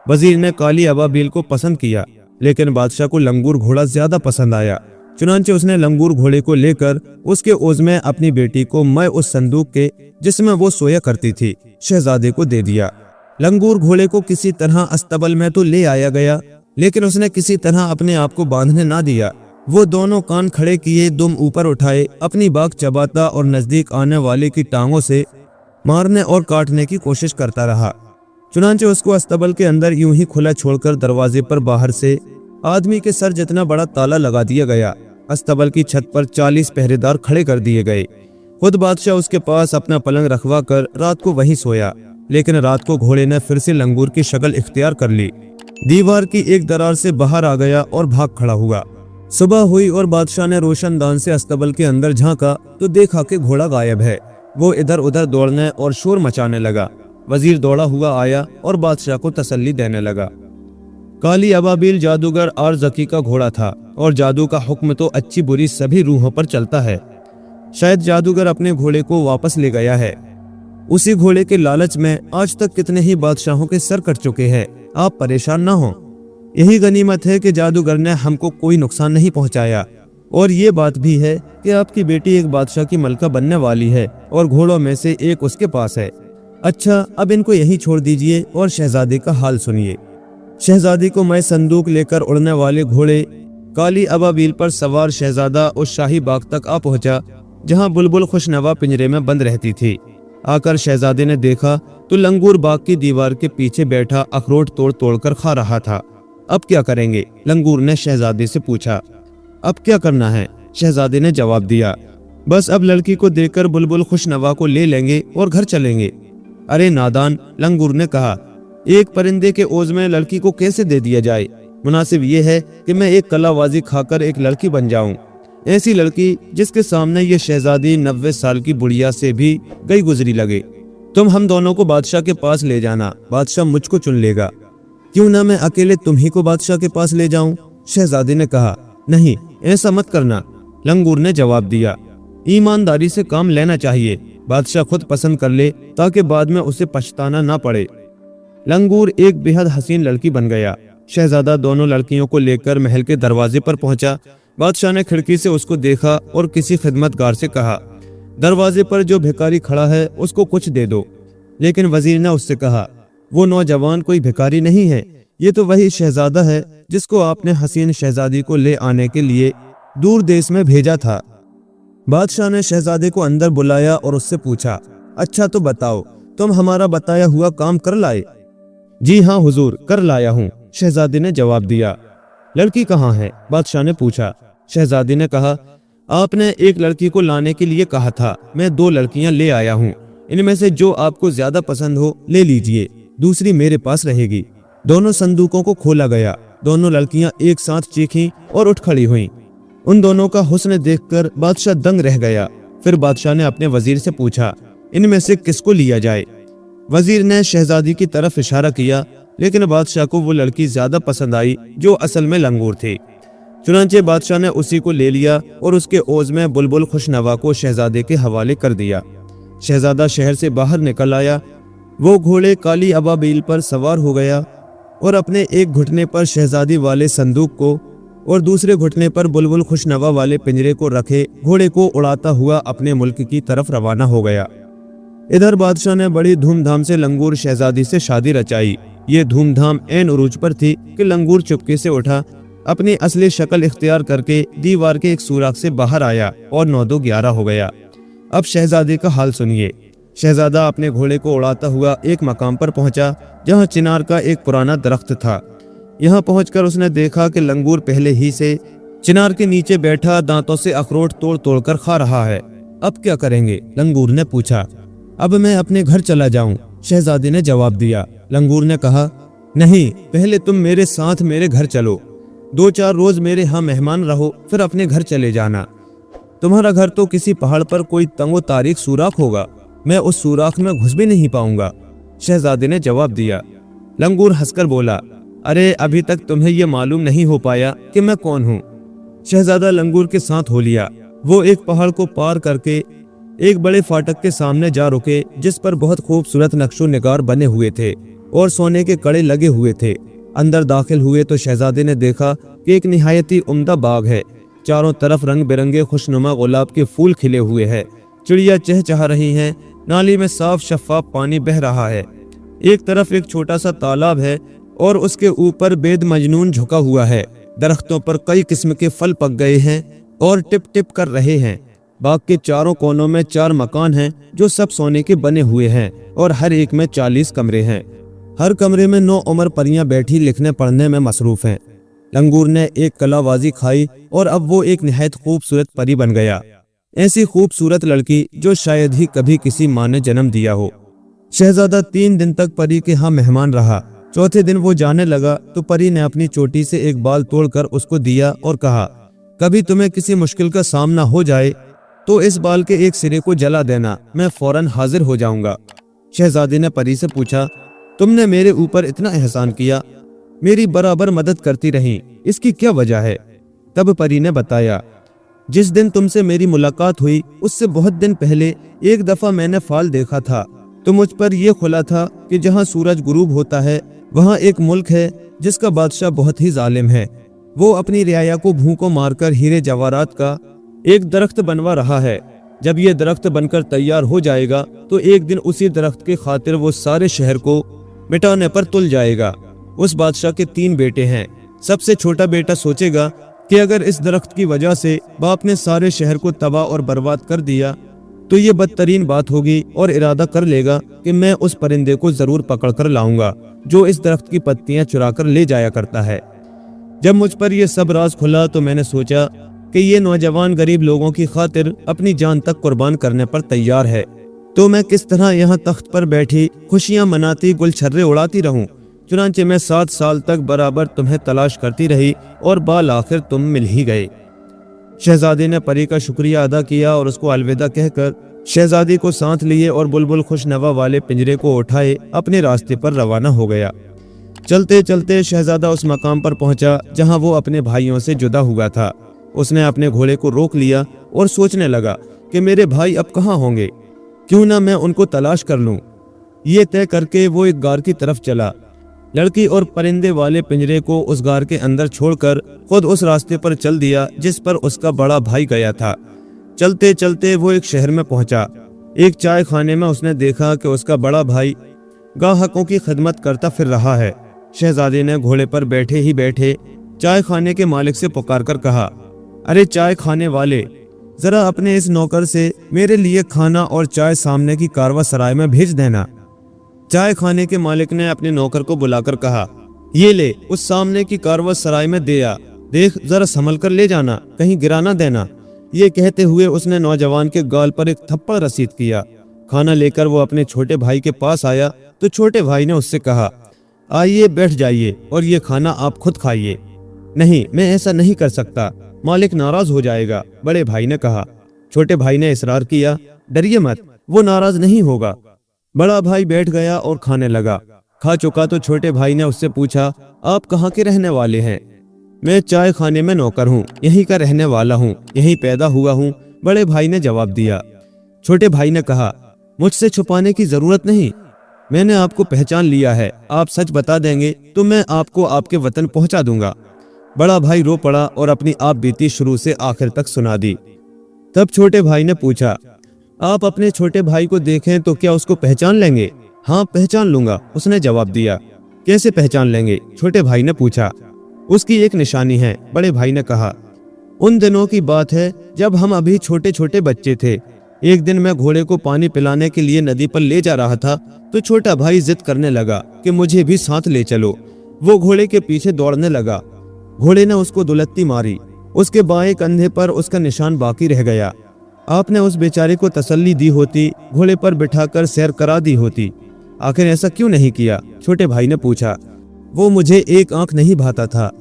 वजीर ने काली अबाबील को पसंद किया, लेकिन बादशाह को लंगूर घोड़ा ज्यादा पसंद आया। चुनांचे उसने लंगूर घोड़े को लेकर उसके ओज में अपनी बेटी को मैं उस संदूक के जिसमें वो सोया करती थी शहजादे को दे दिया। लंगूर घोड़े को किसी तरह अस्तबल में तो ले आया गया, लेकिन उसने किसी तरह अपने आप को बांधने ना दिया। वो दोनों कान खड़े किए, दुम ऊपर उठाए, अपनी बाग चबाता और नजदीक आने वाले की टांगों से मारने और काटने की कोशिश करता रहा। चुनांचे उसको अस्तबल के अंदर यूं ही खुला छोड़कर दरवाजे पर बाहर से आदमी के सर जितना बड़ा ताला लगा दिया गया। अस्तबल की छत पर 40 पहरेदार खड़े कर दिए गए। खुद बादशाह उसके पास अपना पलंग रखवा कर रात को वहीं सोया, लेकिन रात को घोड़े ने फिर से लंगूर की शक्ल इख्तियार कर ली। दीवार की एक दरार से बाहर आ गया और भाग खड़ा हुआ। सुबह हुई और बादशाह ने रोशनदान से अस्तबल के अंदर झांका तो देखा कि घोड़ा गायब है। वो इधर उधर दौड़ने और शोर मचाने लगा। वजीर दौड़ा हुआ आया और बादशाह को तसल्ली देने लगा। काली अबाबील जादूगर आरज़की का घोड़ा था और जादू का हुक्म तो अच्छी बुरी सभी रूहों पर चलता है। शायद जादूगर अपने घोड़े को वापस ले गया है। उसी घोड़े के लालच में आज तक कितने ही बादशाहों के सर कट चुके हैं। आप परेशान ना हो, यही गनीमत है कि जादूगर ने हमको कोई नुकसान नहीं पहुंचाया। और ये बात भी है कि आपकी बेटी एक बादशाह की मलका बनने वाली है और घोड़ों में से एक उसके पास है। अच्छा, अब इनको यहीं छोड़ दीजिए और शहजादे का हाल सुनिए। शहजादी को मैं संदूक लेकर उड़ने वाले घोड़े काली अबाबील पर सवार शहजादा उस शाही बाग तक आ पहुंचा जहां बुलबुल खुशनवा पिंजरे में बंद रहती थी। आकर शहजादे ने देखा तो लंगूर बाग की दीवार के पीछे बैठा अखरोट तोड़ तोड़ कर खा रहा था। अब क्या करेंगे? लंगूर ने शहजादे से पूछा। अब क्या करना है? शहजादे ने जवाब दिया, बस अब लड़की को देकर बुलबुल खुशनवा को ले लेंगे और घर चलेंगे। अरे नादान, लंगूर ने कहा, एक परिंदे के ओज में लड़की को कैसे दे दिया जाए? मुनासिब ये है कि मैं एक कलाबाजी खाकर एक लड़की बन जाऊं, ऐसी लड़की जिसके सामने ये शहजादी 90 साल की बुढ़िया से भी गई गुजरी लगे। तुम हम दोनों को बादशाह के पास ले जाना, बादशाह मुझको चुन लेगा। क्यों ना मैं अकेले तुम ही को बादशाह के पास ले जाऊं? शहजादी ने कहा, नहीं, ऐसा मत करना। लंगूर ने जवाब दिया, ईमानदारी से काम लेना चाहिए, बादशाह खुद पसंद कर ले ताकि बाद में उसे पछताना ना पड़े। लंगूर एक बेहद हसीन लड़की बन गया। शहजादा दोनों लड़कियों को लेकर महल के दरवाजे पर पहुंचा। बादशाह ने खिड़की से उसको देखा और किसी खिदमतगार से कहा, दरवाजे पर जो भिखारी खड़ा है उसको कुछ दे दो। लेकिन वजीर ने उससे कहा, वो नौजवान कोई भिखारी नहीं है, ये तो वही शहजादा है जिसको आपने हसीन शहजादी को ले आने के लिए दूर देश में भेजा था। बादशाह ने शहजादे को अंदर बुलाया और उससे पूछा, अच्छा तो बताओ, तुम हमारा बताया हुआ काम कर लाए? जी हाँ हुजूर, कर लाया हूँ, शहजादी ने जवाब दिया। लड़की कहाँ है? बादशाह ने पूछा। शहजादी ने कहा, आपने एक लड़की को लाने के लिए कहा था, मैं 2 लड़कियां ले आया हूँ, इनमें से जो आपको ज्यादा पसंद हो ले लीजिए, दूसरी मेरे पास रहेगी। दोनों संदूकों को खोला गया। दोनों लड़कियां एक साथ चीखीं और उठ खड़ी हुईं। उन दोनों का हुस्न देखकर बादशाह दंग रह गया। फिर बादशाह ने अपने वजीर से पूछा, इनमें से किसको लिया जाए? वजीर ने शहजादी की तरफ इशारा किया, लेकिन बादशाह को वो लड़की ज्यादा पसंद आई जो असल में लंगूर थी। चुनांचे बादशाह ने उसी को ले लिया और उसके ओज में बुलबुल खुशनवा को शहजादे के हवाले कर दिया। शहजादा शहर से बाहर निकल आया। वो घोड़े काली अबाबील पर सवार हो गया और अपने एक घुटने पर शहजादी वाले संदूक को और दूसरे घुटने पर बुलबुल खुशनवा वाले पिंजरे को रखे घोड़े को उड़ाता हुआ अपने मुल्क की तरफ रवाना हो गया। इधर बादशाह ने बड़ी धूमधाम से लंगूर शहजादी से शादी रचाई। ये धूमधाम ऐन उरूज पर थी कि लंगूर चुपके से उठा, अपनी असली शक्ल इख्तियार करके दीवार के एक सुराख से बाहर आया और 9-2-11 हो गया। अब शहजादी का हाल सुनिए। शहजादा अपने घोड़े को उड़ाता हुआ एक मकाम पर पहुंचा जहां चिनार का एक पुराना दरख्त था। यहां पहुंचकर उसने देखा कि लंगूर पहले ही से चिनार के नीचे बैठा दांतों से अखरोट तोड़ तोड़ कर खा रहा है। अब क्या करेंगे? लंगूर ने पूछा। अब मैं अपने घर चला जाऊं, शहजादी ने जवाब दिया। लंगूर ने कहा, नहीं, पहले तुम मेरे साथ मेरे घर चलो, 2-4 रोज मेरे यहाँ मेहमान रहो, फिर अपने घर चले जाना। तुम्हारा घर तो किसी पहाड़ पर कोई तंगो तारीख सुराख होगा, मैं उस सुराख में घुस भी नहीं पाऊंगा, शहजादे ने जवाब दिया। लंगूर हंसकर बोला, अरे अभी तक तुम्हें यह मालूम नहीं हो पाया कि मैं कौन हूँ। शहजादा लंगूर के साथ हो लिया। वो एक पहाड़ को पार करके एक बड़े फाटक के सामने जा रुके जिस पर बहुत खूबसूरत नक्शो निगार बने हुए थे और सोने के कड़े लगे हुए थे। अंदर दाखिल हुए तो शहजादे ने देखा कि एक निहायती उम्दा बाग है। चारों तरफ रंग बिरंगे खुशनुमा गुलाब के फूल खिले हुए हैं। चिड़िया चहचहा रही हैं। नाली में साफ शफाफ पानी बह रहा है। एक तरफ एक छोटा सा तालाब है और उसके ऊपर बेद मजनून झुका हुआ है। दरख्तों पर कई किस्म के फल पक गए हैं और टिप टिप कर रहे हैं। बाग के चारों कोनों में 4 मकान हैं जो सब सोने के बने हुए हैं और हर एक में 40 कमरे हैं। हर कमरे में 9 उम्र परियां बैठी लिखने पढ़ने में मसरूफ हैं। लंगूर ने एक कलावाजी खाई और अब वो एक निहायत खूबसूरत परी बन गया। ऐसी खूबसूरत लड़की जो शायद ही कभी किसी माँ ने जन्म दिया हो। शहजादा 3 दिन तक परी के यहाँ मेहमान रहा। चौथे दिन वो जाने लगा तो परी ने अपनी चोटी से एक बाल तोड़कर उसको दिया और कहा, कभी तुम्हें किसी मुश्किल का सामना हो जाए तो इस बाल के एक सिरे को जला देना, मैं फौरन हाजिर हो जाऊंगा। शहजादी ने परी से पूछा, तुमने मेरे ऊपर इतना एहसान किया, मेरी बराबर मदद करती रही, इसकी क्या वजह है? तब परी ने बताया, जिस दिन तुमसे मेरी मुलाकात हुई उससे बहुत दिन पहले एक दफा मैंने फाल देखा था तो मुझ पर यह खुला था कि जहाँ सूरज गुरूब होता है वहाँ एक मुल्क है जिसका बादशाह बहुत ही जालिम है। वो अपनी रियाया को भूखों मारकर हीरे जवाहरात का एक दरख्त बनवा रहा है। जब ये दरख्त बनकर तैयार हो जाएगा तो एक दिन उसी दरख्त के खातिर वो सारे शहर को मिटाने पर तुल जाएगा। उस बादशाह के 3 बेटे हैं। सबसे छोटा बेटा सोचेगा कि अगर इस दरख्त की वजह से बाप ने सारे शहर को तबाह और बर्बाद कर दिया तो ये बदतरीन बात होगी और इरादा कर लेगा कि मैं उस परिंदे को जरूर पकड़ कर लाऊंगा जो इस दरख्त की पत्तियां चुरा कर ले जाया करता है। जब मुझ पर यह सब राज खुला तो मैंने सोचा कि ये नौजवान गरीब लोगों की खातिर अपनी जान तक कुर्बान करने पर तैयार है, तो मैं किस तरह यहाँ तख्त पर बैठी खुशियां मनाती गुलछर्रे उड़ाती रहूं। चुनांचे मैं 7 साल तक बराबर तुम्हें तलाश करती रही और बाल आखिर तुम मिल ही गए। शहजादी ने परी का शुक्रिया अदा किया और उसको अलविदा कहकर शहजादी को साथ लिए और बुलबुल खुशनवा वाले पिंजरे को उठाए अपने रास्ते पर रवाना हो गया। चलते चलते शहजादा उस मकाम पर पहुंचा जहां वो अपने भाइयों से जुदा हुआ था। उसने अपने घोड़े को रोक लिया और सोचने लगा कि मेरे भाई अब कहाँ होंगे, क्यों ना मैं उनको तलाश कर लूं। ये तय करके वो एक गार की तरफ चला। लड़की और परिंदे वाले पिंजरे को उस गार के अंदर छोड़कर खुद उस रास्ते पर चल दिया जिस पर उसका बड़ा भाई गया था। चलते चलते वो एक शहर में पहुंचा। एक चाय खाने में उसने देखा कि उसका बड़ा भाई ग्राहकों की खिदमत करता फिर रहा है। शहजादे ने घोड़े पर बैठे ही बैठे चाय खाने के मालिक से पुकार कर कहा, अरे चाय खाने वाले, जरा अपने इस नौकर से मेरे लिए खाना और चाय सामने की कारवा सराय में भेज देना। चाय खाने के मालिक ने अपने नौकर को बुलाकर कहा, ये ले, उस सामने की कारवा सराय में दे आ, देख जरा संभल कर ले जाना, कहीं गिरा ना देना। ये कहते हुए उसने नौजवान के गाल पर एक थप्पड़ रसीद किया। खाना लेकर वो अपने छोटे भाई के पास आया तो छोटे भाई ने उससे कहा, आइए बैठ जाइए और ये खाना आप खुद खाइए। नहीं, मैं ऐसा नहीं कर सकता, मालिक नाराज हो जाएगा, बड़े भाई ने कहा। छोटे भाई ने इसरार किया, डरिए मत, वो नाराज नहीं होगा। बड़ा भाई बैठ गया और खाने लगा। खा चुका तो छोटे भाई ने उससे पूछा, आप कहाँ के रहने वाले हैं? मैं चाय खाने में नौकर हूँ, यहीं का रहने वाला हूँ, यहीं पैदा हुआ हूँ, बड़े भाई ने जवाब दिया। छोटे भाई ने कहा, मुझसे छुपाने की जरूरत नहीं, मैंने आपको पहचान लिया है, आप सच बता देंगे तो मैं आपको आपके वतन पहुंचा दूंगा। बड़ा भाई रो पड़ा और अपनी आप बीती शुरू से आखिर तक सुना दी। तब छोटे भाई ने पूछा, आप अपने छोटे भाई को देखें तो क्या उसको पहचान लेंगे? हाँ, पहचान लूंगा, उसने जवाब दिया। कैसे पहचान लेंगे? छोटे भाई ने पूछा। उसकी एक निशानी है, बड़े भाई ने कहा। उन दिनों की बात है जब हम अभी छोटे छोटे बच्चे थे। एक दिन मैं घोड़े को पानी पिलाने के लिए नदी पर ले जा रहा था तो छोटा भाई जिद करने लगा कि मुझे भी साथ ले चलो। वो घोड़े के पीछे दौड़ने लगा। घोड़े ने उसको दुलत्ती मारी, उसके बाएं कंधे पर उसका निशान बाकी रह गया। आपने उस बेचारे को तसल्ली दी होती, घोड़े पर बिठाकर सैर करा दी होती, आखिर ऐसा क्यों नहीं किया? छोटे भाई ने पूछा। वो मुझे एक आंख नहीं भाता था,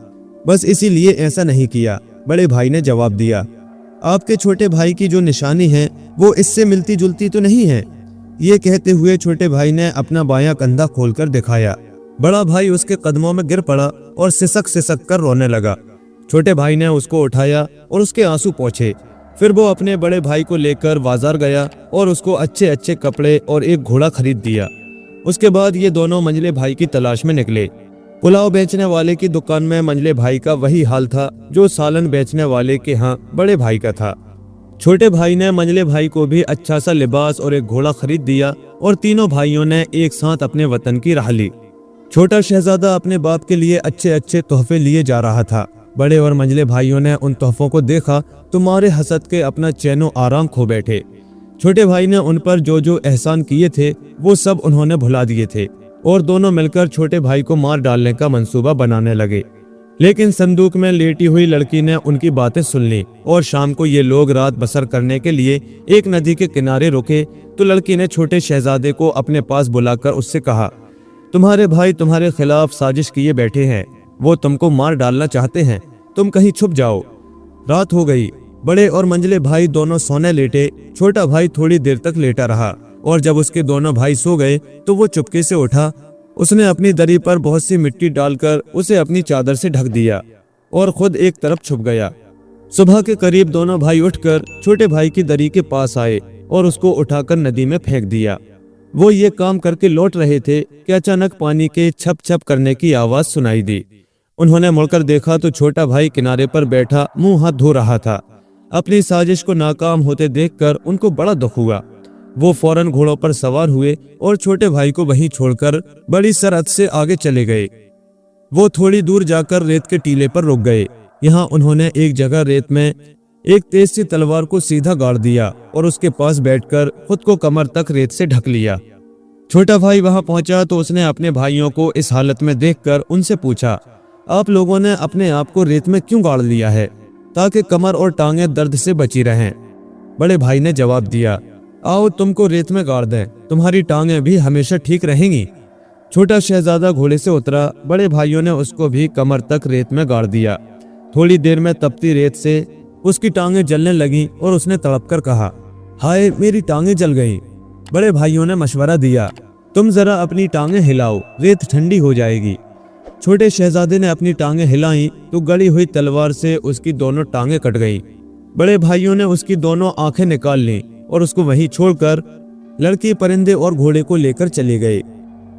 बस इसीलिए ऐसा नहीं किया, बड़े भाई ने जवाब दिया। आपके छोटे भाई की जो निशानी है वो इससे मिलती जुलती तो नहीं है? ये कहते हुए छोटे भाई ने अपना बायां कंधा खोलकर दिखाया। बड़ा भाई उसके कदमों में गिर पड़ा और सिसक सिसक कर रोने लगा। छोटे भाई ने उसको उठाया और उसके आंसू पोंछे। फिर वो अपने बड़े भाई को लेकर बाजार गया और उसको अच्छे अच्छे कपड़े और एक घोड़ा खरीद दिया। उसके बाद ये दोनों मंझले भाई की तलाश में निकले। पुलाव बेचने वाले की दुकान में मंझले भाई का वही हाल था जो सालन बेचने वाले के यहाँ बड़े भाई का था। छोटे भाई ने मंझले भाई को भी अच्छा सा लिबास और एक घोड़ा खरीद दिया और तीनों भाइयों ने एक साथ अपने वतन की राह ली। छोटा शहजादा अपने बाप के लिए अच्छे अच्छे तोहफे लिए जा रहा था। बड़े और मंझले भाइयों ने उन तोहफों को देखा तो मारे हसद के अपना चैनो आराम खो बैठे। छोटे भाई ने उन पर जो जो एहसान किए थे वो सब उन्होंने भुला दिए थे और दोनों मिलकर छोटे भाई को मार डालने का मंसूबा बनाने लगे। लेकिन संदूक में लेटी हुई लड़की ने उनकी बातें सुन ली और शाम को ये लोग रात बसर करने के लिए एक नदी के किनारे रुके तो लड़की ने छोटे शहजादे को अपने पास बुलाकर उससे कहा, तुम्हारे भाई तुम्हारे खिलाफ साजिश किए बैठे हैं, वो तुमको मार डालना चाहते हैं, तुम कहीं छुप जाओ। रात हो गई। बड़े और मंझले भाई दोनों सोने लेटे। छोटा भाई थोड़ी देर तक लेटा रहा और जब उसके दोनों भाई सो गए तो वो चुपके से उठा। उसने अपनी दरी पर बहुत सी मिट्टी डालकर उसे अपनी चादर से ढक दिया और खुद एक तरफ छुप गया। सुबह के करीब दोनों भाई उठकर छोटे भाई की दरी के पास आए और उसको उठाकर नदी में फेंक दिया। वो ये काम करके लौट रहे थे कि अचानक पानी के छप छप करने की आवाज सुनाई दी। उन्होंने मुड़कर देखा तो छोटा भाई किनारे पर बैठा मुंह हाथ धो रहा था। अपनी साजिश को नाकाम होते देखकर उनको बड़ा दुख हुआ। वो फौरन घोड़ों पर सवार हुए और छोटे भाई को वहीं छोड़कर बड़ी सरहद से आगे चले गए। वो थोड़ी दूर जाकर रेत के टीले पर रुक गए। यहाँ उन्होंने एक जगह रेत में एक तेज सी तलवार को सीधा गाड़ दिया और उसके पास बैठकर खुद को कमर तक रेत से ढक लिया। छोटा भाई वहां पहुंचा तो उसने अपने भाइयों को इस हालत में देखकर उनसे पूछा, आप लोगों ने अपने आप को रेत में क्यों गाड़ लिया है ताकि कमर और टांगें दर्द से बची रहें? बड़े भाई ने जवाब दिया, आओ तुमको रेत में गाड़ दें, तुम्हारी टांगें भी हमेशा ठीक रहेंगी। छोटा शहजादा घोड़े से उतरा। बड़े भाइयों ने उसको भी कमर तक रेत में गाड़ दिया। थोड़ी देर में तपती रेत से उसकी टांगें जलने लगी और उसने तड़पकर कहा, हाय मेरी टांगें जल गईं। बड़े भाइयों ने मशवरा दिया, तुम जरा अपनी टांगें हिलाओ, रेत ठंडी हो जाएगी। छोटे शहजादे ने अपनी टांगें हिलाई तो गड़ी हुई तलवार से उसकी दोनों टांगें कट गईं। बड़े भाइयों ने उसकी दोनों आंखें निकाल लीं और उसको वहीं छोड़कर लड़की, परिंदे और घोड़े को लेकर चले गए।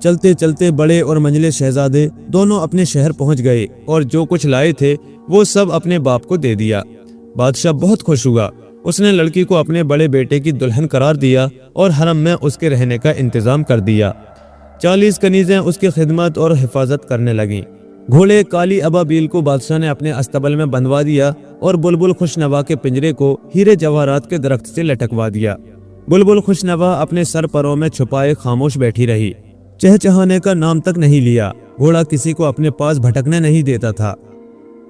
चलते चलते बड़े और मंझले शहजादे दोनों अपने शहर पहुंच गए और जो कुछ लाए थे वो सब अपने बाप को दे दिया। बादशाह बहुत खुश हुआ। उसने लड़की को अपने बड़े बेटे की दुल्हन करार दिया और हरम में उसके रहने का इंतजाम कर दिया। 40 कनीजें उसकी खिदमत और हिफाजत करने लगीं। घोड़े काली अबाबील को बादशाह ने अपने अस्तबल में बंधवा दिया और बुलबुल खुशनवा के पिंजरे को हीरे जवाहरात के दरख्त से लटकवा दिया। बुलबुल खुशनवा अपने सर परों में छुपाए खामोश बैठी रही, चहचहाने का नाम तक नहीं लिया। घोड़ा किसी को अपने पास भटकने नहीं देता था।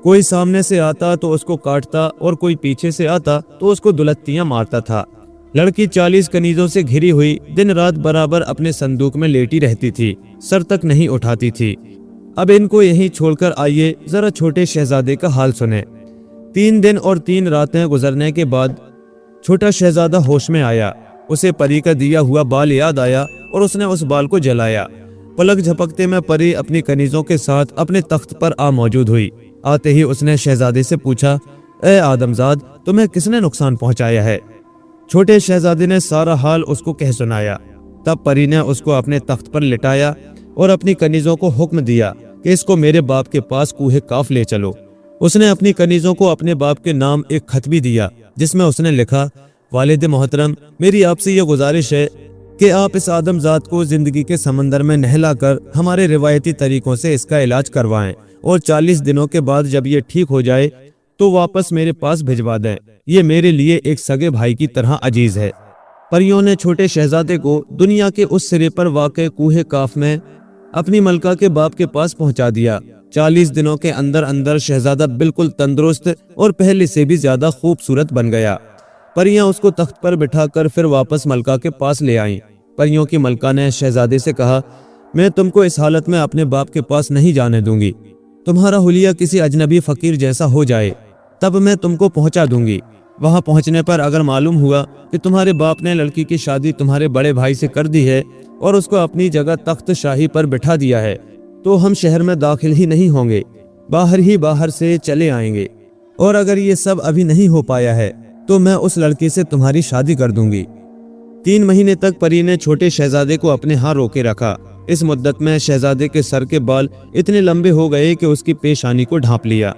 कोई सामने से आता तो उसको काटता और कोई पीछे से आता तो उसको दुलत्तियां मारता था। लड़की 40 कनीजों से घिरी हुई दिन रात बराबर अपने संदूक में लेटी रहती थी, सर तक नहीं उठाती थी। अब इनको यहीं छोड़कर आइए जरा छोटे शहजादे का हाल सुने। 3 दिन और 3 रातें गुजरने के बाद छोटा शहजादा होश में आया। उसे परी का दिया हुआ बाल याद आया और उसने उस बाल को जलाया। पलक झपकते में परी अपनी कनीजों के साथ अपने तख्त पर आ मौजूद हुई। आते ही उसने शहजादे से पूछा, ए आदमजाद, तुम्हें किसने नुकसान पहुंचाया है? छोटे शहजादे ने सारा हाल उसको कह सुनाया। तब परी ने उसको अपने तख्त पर लिटाया और अपनी कनीजों को हुक्म दिया कि इसको मेरे बाप के पास कूहे काफ ले चलो। उसने अपनी कनीजों को अपने बाप के नाम एक खत भी दिया जिसमें उसने लिखा, वालिद मोहतरम, मेरी आपसे ये गुजारिश है कि आप इस आदमजात को जिंदगी के समंदर में नहलाकर हमारे रिवायती तरीकों से इसका इलाज करवाएं और 40 दिनों के बाद जब ये ठीक हो जाए तो वापस मेरे पास भिजवा दें। ये मेरे लिए एक सगे भाई की तरह अजीज है। परियों ने छोटे शहजादे को दुनिया के उस सिरे पर वाक़े कूहे काफ में अपनी मलका के बाप के पास पहुंचा दिया। 40 दिनों के अंदर अंदर शहजादा बिल्कुल तंदुरुस्त और पहले से भी ज्यादा खूबसूरत बन गया। परियां उसको तख्त पर बिठाकर फिर वापस मलका के पास ले आईं। परियों की मलका ने शहजादे से कहा, मैं तुमको इस हालत में अपने बाप के पास नहीं जाने दूंगी। तुम्हारा हुलिया किसी अजनबी फकीर जैसा हो जाए तब मैं तुमको पहुंचा दूंगी। वहां पहुंचने पर अगर मालूम हुआ कि तुम्हारे बाप ने लड़की की शादी तुम्हारे बड़े भाई से कर दी है और उसको अपनी जगह तख्त शाही पर बिठा दिया है तो हम शहर में दाखिल ही नहीं होंगे, बाहर ही बाहर से चले आएंगे। और अगर ये सब अभी नहीं हो पाया है तो मैं उस लड़की से तुम्हारी शादी कर दूंगी। 3 महीने तक परी ने छोटे शहजादे को अपने हाथ रोके रखा। इस मुद्दत में शहजादे के सर के बाल इतने लंबे हो गए कि उसकी पेशानी को ढांप लिया।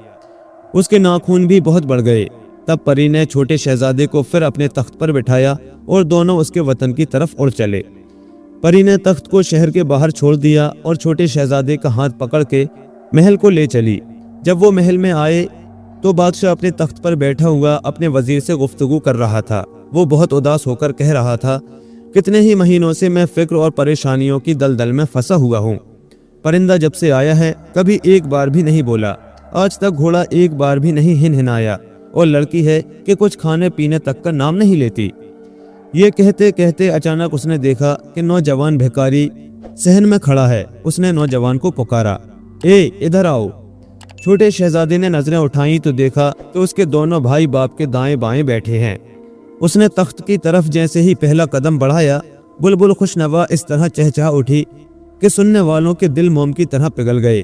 उसके नाखून भी बहुत बढ़ गए। तब परी ने छोटे शहजादे को फिर अपने तख्त पर बिठाया और दोनों उसके वतन की तरफ उड़ चले। परी ने तख्त को शहर के बाहर छोड़ दिया और छोटे शहजादे का हाथ पकड़ के महल को ले चली। जब वो महल में आए तो बादशाह अपने तख्त पर बैठा हुआ अपने वजीर से गुफ्तगू कर रहा था। वो बहुत उदास होकर कह रहा था, कितने ही महीनों से मैं फिक्र और परेशानियों की दलदल में फंसा हुआ हूँ। परिंदा जब से आया है कभी एक बार भी नहीं बोला, आज तक घोड़ा एक बार भी नहीं हिनहिनाया और लड़की है कि कुछ खाने पीने तक का नाम नहीं लेती। ये कहते कहते अचानक उसने देखा कि नौजवान भिखारी सहन में खड़ा है। उसने नौजवान को पुकारा, ए इधर आओ। छोटे शहजादे ने नजरें उठाई तो देखा तो उसके दोनों भाई बाप के दाएं बाएं बैठे हैं। उसने तख्त की तरफ जैसे ही पहला कदम बढ़ाया, बुलबुल खुशनवा इस तरह चहचहा उठी कि सुनने वालों के दिल मोम की तरह पिघल गए।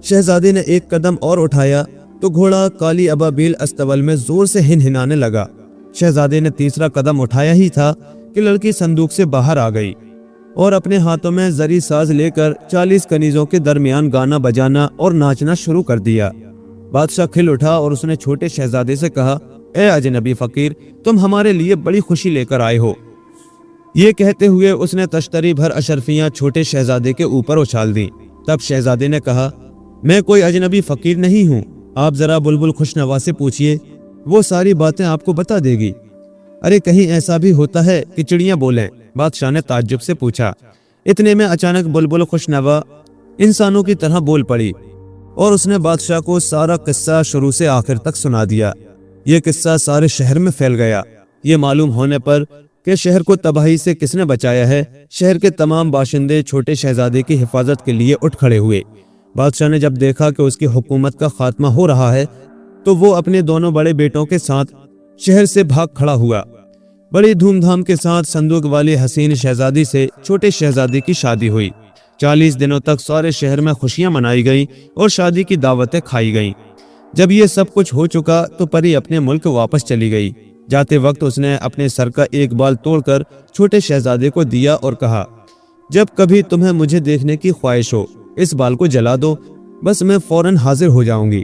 शहजादे ने एक कदम और उठाया तो घोड़ा काली अबाबील अस्तबल में जोर से हिनहिनाने लगा। शहजादे ने तीसरा कदम उठाया ही था कि लड़की संदूक से बाहर आ गई और अपने हाथों में जरी साज लेकर 40 कनीजों के दरमियान गाना बजाना और नाचना शुरू कर दिया। बादशाह खिल उठा और उसने छोटे शहजादे से कहा, ए अजनबी फकीर, तुम हमारे लिए बड़ी खुशी लेकर आए हो। ये कहते हुए उसने तश्तरी भर अशरफियां छोटे शहजादे के ऊपर उछाल दी। तब शहजादे ने कहा, मैं कोई अजनबी फकीर नहीं हूँ, आप जरा बुलबुल खुशनवा से पूछिए, वो सारी बातें आपको बता देगी। अरे कहीं ऐसा भी होता है कि चिड़ियां बोलें? बादशाह ने ताज्जुब से पूछा। इतने में अचानक बुलबुल खुशनवा इंसानों की तरह बोल पड़ी और उसने बादशाह को सारा किस्सा शुरू से आखिर तक सुना दिया। ये किस्सा सारे शहर में फैल गया। ये मालूम होने पर कि शहर को तबाही से किसने बचाया है, शहर के तमाम बाशिंदे छोटे शहजादे की हिफाजत के लिए उठ खड़े हुए। बादशाह ने जब देखा कि उसकी हुकूमत का खात्मा हो रहा है तो वो अपने दोनों बड़े बेटों के साथ शहर से भाग खड़ा हुआ। बड़ी धूमधाम के साथ संदूक वाली हसीन शहजादी से छोटे शहजादे की शादी हुई। 40 दिनों तक सारे शहर में खुशियां मनाई गई और शादी की दावतें खाई गईं। जब ये सब कुछ हो चुका तो परी अपने मुल्क वापस चली गई। जाते वक्त उसने अपने सर का एक बाल तोड़कर छोटे शहजादे को दिया और कहा, जब कभी तुम्हें मुझे देखने की ख्वाहिश हो इस बाल को जला दो, बस मैं फौरन हाजिर हो जाऊंगी।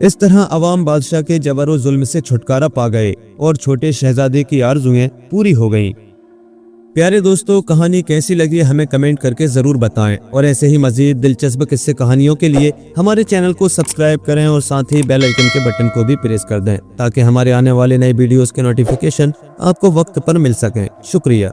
इस तरह अवाम बादशाह के जबर और जुल्म से छुटकारा पा गए और छोटे शहजादे की आरज़ुएं पूरी हो गईं। प्यारे दोस्तों, कहानी कैसी लगी हमें कमेंट करके ज़रूर बताएं और ऐसे ही मज़ीद दिलचस्प किस्से कहानियों के लिए हमारे चैनल को सब्सक्राइब करें और साथ ही बेल आइकन के बटन को भी प्रेस कर दें ताकि हमारे आने वाले नए वीडियोस के नोटिफिकेशन आपको वक्त पर मिल सकें। शुक्रिया।